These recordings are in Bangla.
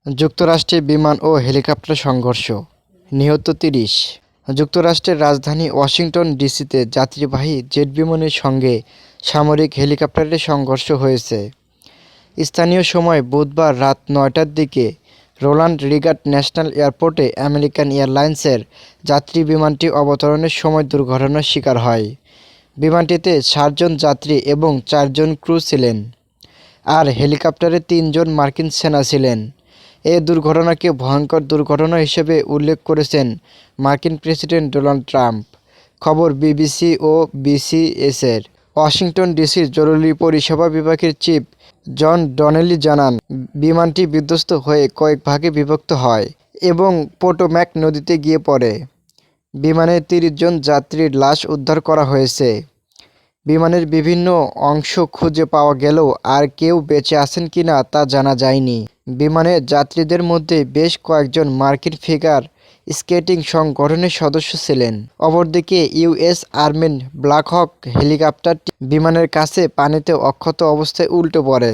যুক্তরাষ্ট্রে বিমান ও হেলিকপ্টার সংঘর্ষ, নিহত ৩০। যুক্তরাষ্ট্রের রাজধানী ওয়াশিংটন ডিসিতে যাত্রীবাহী জেট বিমানের সঙ্গে সামরিক হেলিকপ্টারের সংঘর্ষ হয়েছে। স্থানীয় সময় বুধবার রাত ৯টার দিকে রোনাল্ড রিগান ন্যাশনাল এয়ারপোর্টে আমেরিকান এয়ারলাইন্সের যাত্রী বিমানটি অবতরণের সময় দুর্ঘটনার শিকার হয়। বিমানটিতে ৬০ জন যাত্রী এবং ৪ জন ক্রু ছিলেন, আর হেলিকপ্টারে ৩ জন মার্কিন সেনা ছিলেন। এ দুর্ঘটনাকে ভয়ঙ্কর দুর্ঘটনা হিসেবে উল্লেখ করেছেন মার্কিন প্রেসিডেন্ট ডোনাল্ড ট্রাম্প। খবর বিবিসি ও বিসিএসের। ওয়াশিংটন ডিসির জরুরি পরিষেবা বিভাগের চিফ জন ডনেলি জানান, বিমানটি বিধ্বস্ত হয়ে কয়েক ভাগে বিভক্ত হয় এবং পোটোম্যাক নদীতে গিয়ে পড়ে। বিমানের ৩০ জন যাত্রীর লাশ উদ্ধার করা হয়েছে। বিমানের বিভিন্ন অংশ খুঁজে পাওয়া গেলেও আর কেউ বেঁচে আছেন কিনা তা জানা যায়নি। বিমানের যাত্রীদের মধ্যে বেশ কয়েকজন মার্কিন ফিগার স্কেটিং সংগঠনের সদস্য ছিলেন। অপরদিকে ইউএস আর্মির ব্ল্যাক হক হেলিকপ্টারটি বিমানের কাছে পানিতে অক্ষত অবস্থায় উল্টে পড়ে।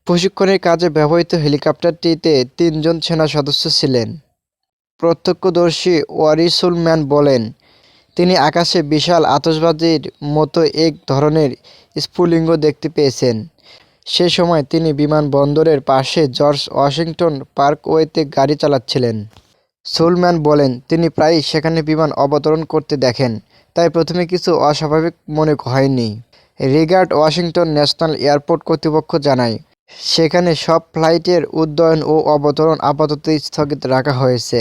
প্রশিক্ষণের কাজে ব্যবহৃত হেলিকপ্টারটিতে ৩ জন সেনা সদস্য ছিলেন। প্রত্যক্ষদর্শী ওয়ারিসুল ম্যান বলেন, তিনি আকাশে বিশাল আতশবাজির মতো এক ধরনের স্ফুলিঙ্গ দেখতে পেয়েছেন। সে সময় তিনি বিমানবন্দরের পাশে জর্জ ওয়াশিংটন পার্কওয়েতে গাড়ি চালাচ্ছিলেন। সুলম্যান বলেন, তিনি প্রায়ই সেখানে বিমান অবতরণ করতে দেখেন, তাই প্রথমে কিছু অস্বাভাবিক মনে হয়নি। রিগান ওয়াশিংটন ন্যাশনাল এয়ারপোর্ট কর্তৃপক্ষ জানায়, সেখানে সব ফ্লাইটের উড্ডয়ন ও অবতরণ আপাতত স্থগিত রাখা হয়েছে।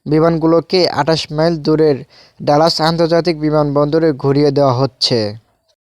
বিমানগুলোকে ২৮ মাইল দূরের ডালাস আন্তর্জাতিক বিমানবন্দরে ঘুরিয়ে দেওয়া হচ্ছে।